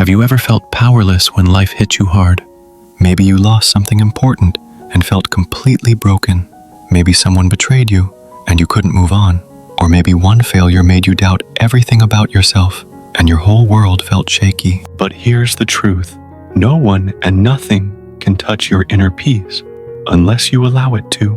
Have you ever felt powerless when life hit you hard? Maybe you lost something important and felt completely broken. Maybe someone betrayed you and you couldn't move on. Or maybe one failure made you doubt everything about yourself and your whole world felt shaky. But here's the truth. No one and nothing can touch your inner peace unless you allow it to.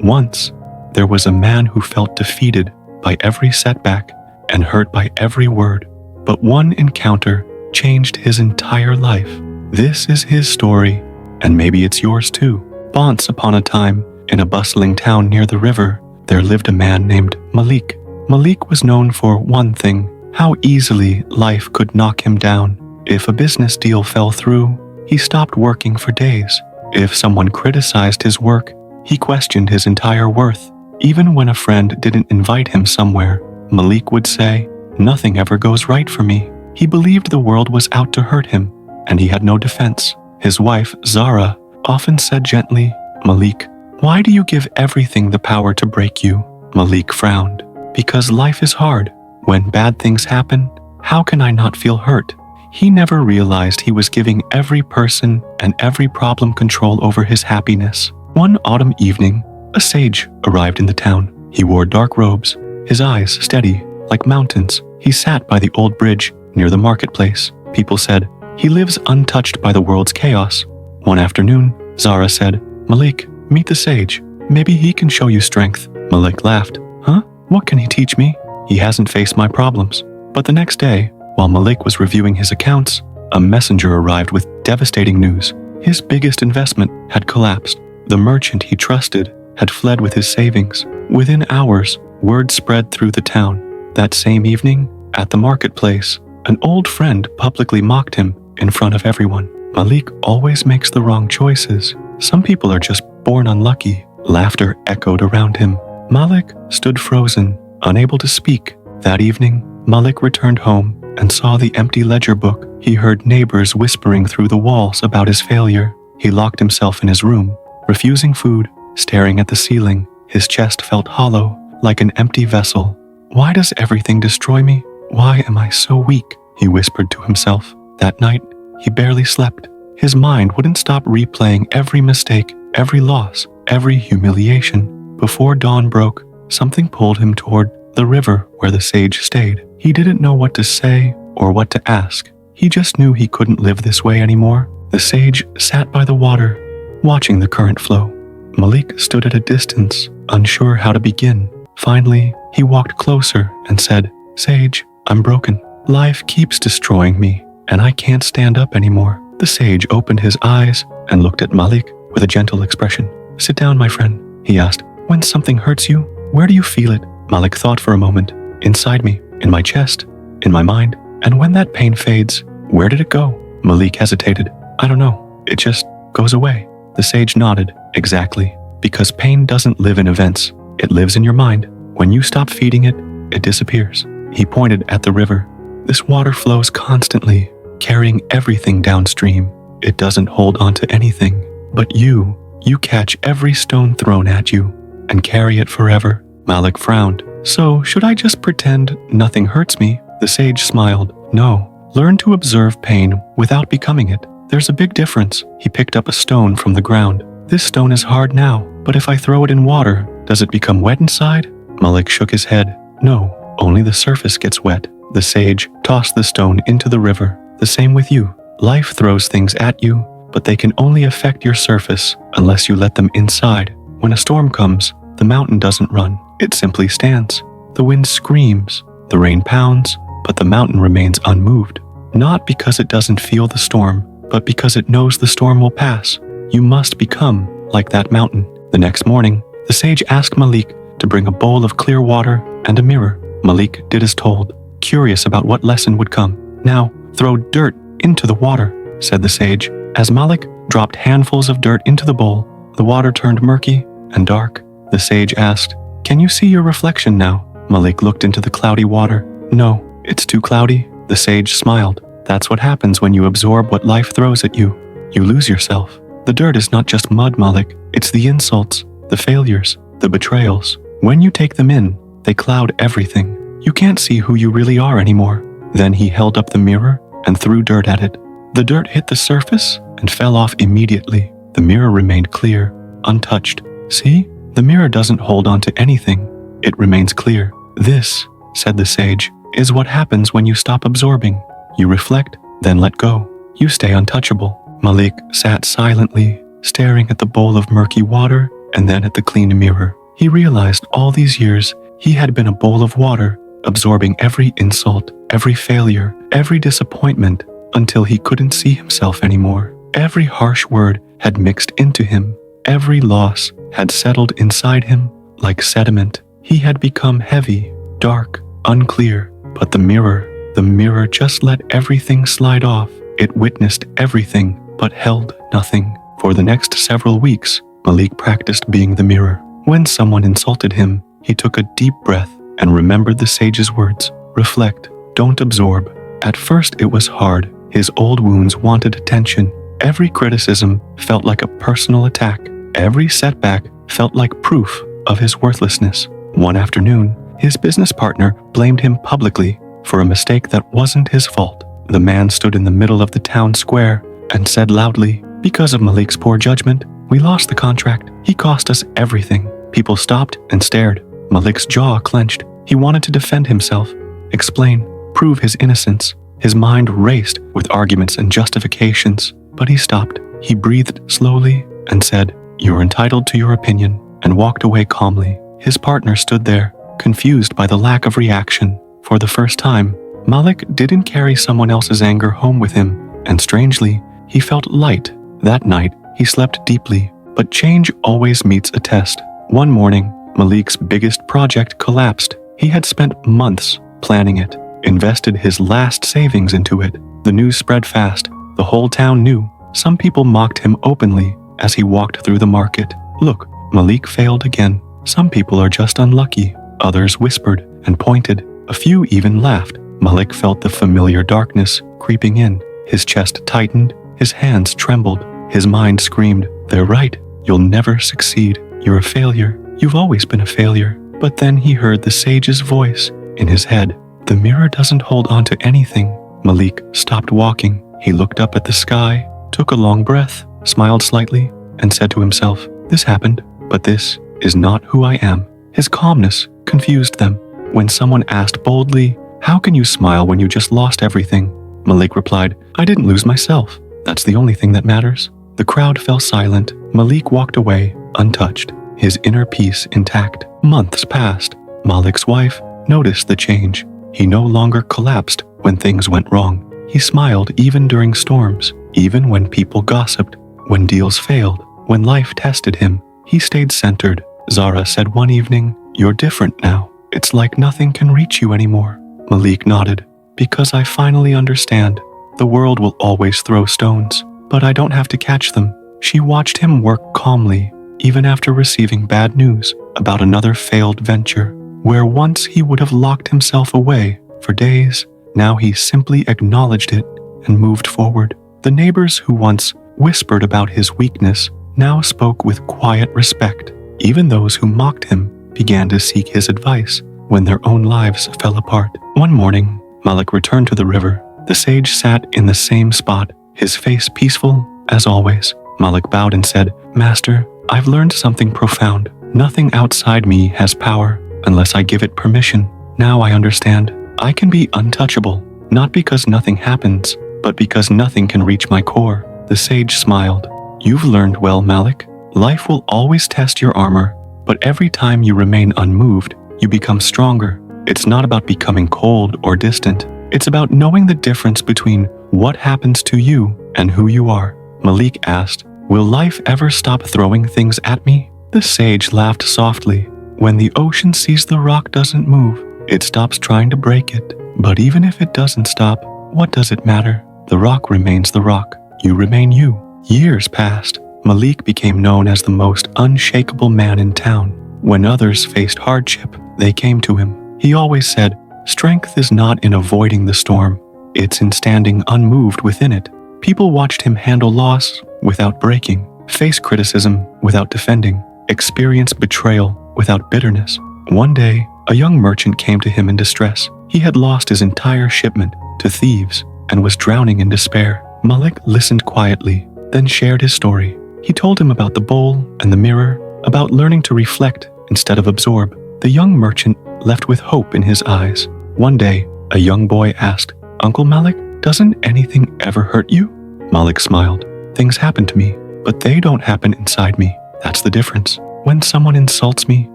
Once, there was a man who felt defeated by every setback and hurt by every word. But one encounter changed his entire life. This is his story, and maybe it's yours too. Once upon a time, in a bustling town near the river, there lived a man named Malik. Malik was known for one thing: how easily life could knock him down. If a business deal fell through, he stopped working for days. If someone criticized his work, he questioned his entire worth. Even when a friend didn't invite him somewhere, Malik would say, "Nothing ever goes right for me." He believed the world was out to hurt him, and he had no defense. His wife, Zara, often said gently, "Malik, why do you give everything the power to break you?" Malik frowned. "Because life is hard. When bad things happen, how can I not feel hurt?" He never realized he was giving every person and every problem control over his happiness. One autumn evening, a sage arrived in the town. He wore dark robes, his eyes steady like mountains. He sat by the old bridge near the marketplace. People said, "He lives untouched by the world's chaos." One afternoon, Zara said, "Malik, meet the sage. Maybe he can show you strength." Malik laughed. "Huh? What can he teach me? He hasn't faced my problems." But the next day, while Malik was reviewing his accounts, a messenger arrived with devastating news. His biggest investment had collapsed. The merchant he trusted had fled with his savings. Within hours, word spread through the town. That same evening, at the marketplace, an old friend publicly mocked him in front of everyone. "Malik always makes the wrong choices. Some people are just born unlucky." Laughter echoed around him. Malik stood frozen, unable to speak. That evening, Malik returned home and saw the empty ledger book. He heard neighbors whispering through the walls about his failure. He locked himself in his room, refusing food, staring at the ceiling. His chest felt hollow, like an empty vessel. "Why does everything destroy me? Why am I so weak?" he whispered to himself. That night, he barely slept. His mind wouldn't stop replaying every mistake, every loss, every humiliation. Before dawn broke, something pulled him toward the river where the sage stayed. He didn't know what to say or what to ask. He just knew he couldn't live this way anymore. The sage sat by the water, watching the current flow. Malik stood at a distance, unsure how to begin. Finally, he walked closer and said, "Sage, I'm broken. Life keeps destroying me, and I can't stand up anymore." The sage opened his eyes and looked at Malik with a gentle expression. "Sit down, my friend," he asked. "When something hurts you, where do you feel it?" Malik thought for a moment. "Inside me, in my chest, in my mind. And when that pain fades, where did it go?" Malik hesitated. "I don't know. It just goes away." The sage nodded. "Exactly. Because pain doesn't live in events. It lives in your mind. When you stop feeding it, it disappears." He pointed at the river. "This water flows constantly, carrying everything downstream. It doesn't hold on to anything. But you catch every stone thrown at you and carry it forever." Malik frowned. "So, should I just pretend nothing hurts me?" The sage smiled. "No. Learn to observe pain without becoming it. There's a big difference." He picked up a stone from the ground. "This stone is hard now, but if I throw it in water, does it become wet inside?" Malik shook his head. "No, only the surface gets wet." The sage tossed the stone into the river. "The same with you. Life throws things at you, but they can only affect your surface unless you let them inside. When a storm comes, the mountain doesn't run. It simply stands. The wind screams, the rain pounds, but the mountain remains unmoved. Not because it doesn't feel the storm, but because it knows the storm will pass. You must become like that mountain." The next morning, the sage asked Malik to bring a bowl of clear water and a mirror. Malik did as told, curious about what lesson would come. "Now, throw dirt into the water," said the sage. As Malik dropped handfuls of dirt into the bowl, the water turned murky and dark. The sage asked, "Can you see your reflection now?" Malik looked into the cloudy water. "No, it's too cloudy." The sage smiled. "That's what happens when you absorb what life throws at you. You lose yourself. The dirt is not just mud, Malik. It's the insults, the failures, the betrayals. When you take them in, they cloud everything. You can't see who you really are anymore." Then he held up the mirror and threw dirt at it. The dirt hit the surface and fell off immediately. The mirror remained clear, untouched. See? The mirror doesn't hold on to anything. It remains clear. This, said the sage, is what happens when you stop absorbing. You reflect, then let go. You stay untouchable. Malik sat silently, staring at the bowl of murky water and then at the clean mirror. He realized all these years he had been a bowl of water, absorbing every insult, every failure, every disappointment, until he couldn't see himself anymore. Every harsh word had mixed into him. Every loss had settled inside him like sediment. He had become heavy, dark, unclear. But the mirror just let everything slide off. It witnessed everything, but held nothing. For the next several weeks, Malik practiced being the mirror. When someone insulted him, he took a deep breath and remembered the sage's words. Reflect, don't absorb. At first it was hard. His old wounds wanted attention. Every criticism felt like a personal attack. Every setback felt like proof of his worthlessness. One afternoon, his business partner blamed him publicly for a mistake that wasn't his fault. The man stood in the middle of the town square and said loudly, "Because of Malik's poor judgment, we lost the contract. He cost us everything." People stopped and stared. Malik's jaw clenched. He wanted to defend himself, explain, prove his innocence. His mind raced with arguments and justifications, but he stopped. He breathed slowly and said, "You're entitled to your opinion," and walked away calmly. His partner stood there, confused by the lack of reaction. For the first time, Malik didn't carry someone else's anger home with him, and strangely, he felt light. That night, he slept deeply, but change always meets a test. One morning, Malik's biggest project collapsed. He had spent months planning it, invested his last savings into it. The news spread fast. The whole town knew. Some people mocked him openly as he walked through the market. "Look, Malik failed again. Some people are just unlucky." Others whispered and pointed. A few even laughed. Malik felt the familiar darkness creeping in. His chest tightened. His hands trembled. His mind screamed, "They're right. You'll never succeed. You're a failure. You've always been a failure." But then he heard the sage's voice in his head. "The mirror doesn't hold on to anything." Malik stopped walking. He looked up at the sky, took a long breath, smiled slightly, and said to himself, "This happened, but this is not who I am." His calmness confused them. When someone asked boldly, "How can you smile when you just lost everything?" Malik replied, "I didn't lose myself. That's the only thing that matters." The crowd fell silent. Malik walked away, untouched, his inner peace intact. Months passed. Malik's wife noticed the change. He no longer collapsed when things went wrong. He smiled even during storms, even when people gossiped, when deals failed, when life tested him. He stayed centered. Zara said one evening, "You're different now. It's like nothing can reach you anymore." Malik nodded. "Because I finally understand. The world will always throw stones, but I don't have to catch them." She watched him work calmly, even after receiving bad news about another failed venture. Where once he would have locked himself away for days, now he simply acknowledged it and moved forward. The neighbors who once whispered about his weakness now spoke with quiet respect. Even those who mocked him began to seek his advice when their own lives fell apart. One morning, Malik returned to the river. The sage sat in the same spot, his face peaceful as always. Malik bowed and said, "Master, I've learned something profound. Nothing outside me has power unless I give it permission. Now I understand. I can be untouchable, not because nothing happens, but because nothing can reach my core." The sage smiled. "You've learned well, Malik. Life will always test your armor, but every time you remain unmoved, you become stronger. It's not about becoming cold or distant. It's about knowing the difference between what happens to you and who you are." Malik asked, "Will life ever stop throwing things at me?" The sage laughed softly. "When the ocean sees the rock doesn't move, it stops trying to break it. But even if it doesn't stop, what does it matter? The rock remains the rock. You remain you." Years passed. Malik became known as the most unshakable man in town. When others faced hardship, they came to him. He always said, "Strength is not in avoiding the storm. It's in standing unmoved within it." People watched him handle loss without breaking, face criticism without defending, experience betrayal without bitterness. One day, a young merchant came to him in distress. He had lost his entire shipment to thieves, and was drowning in despair. Malik listened quietly, then shared his story. He told him about the bowl and the mirror, about learning to reflect instead of absorb. The young merchant left with hope in his eyes. One day, a young boy asked, "Uncle Malik, doesn't anything ever hurt you?" Malik smiled. "Things happen to me, but they don't happen inside me. That's the difference. When someone insults me,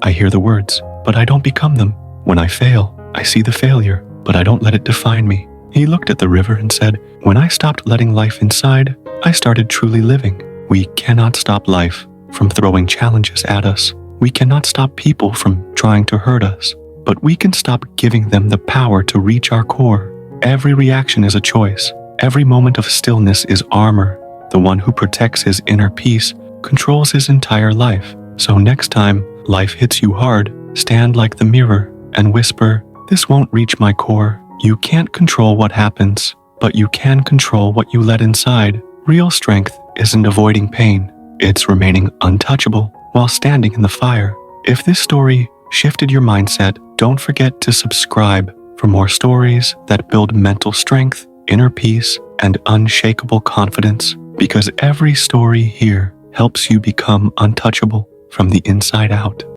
I hear the words, but I don't become them. When I fail, I see the failure, but I don't let it define me." He looked at the river and said, "When I stopped letting life inside, I started truly living." We cannot stop life from throwing challenges at us. We cannot stop people from trying to hurt us, but we can stop giving them the power to reach our core. Every reaction is a choice. Every moment of stillness is armor. The one who protects his inner peace controls his entire life. So next time life hits you hard, stand like the mirror and whisper, "This won't reach my core." You can't control what happens, but you can control what you let inside. Real strength isn't avoiding pain. It's remaining untouchable while standing in the fire. If this story shifted your mindset, don't forget to subscribe for more stories that build mental strength, inner peace, and unshakable confidence, because every story here helps you become untouchable from the inside out.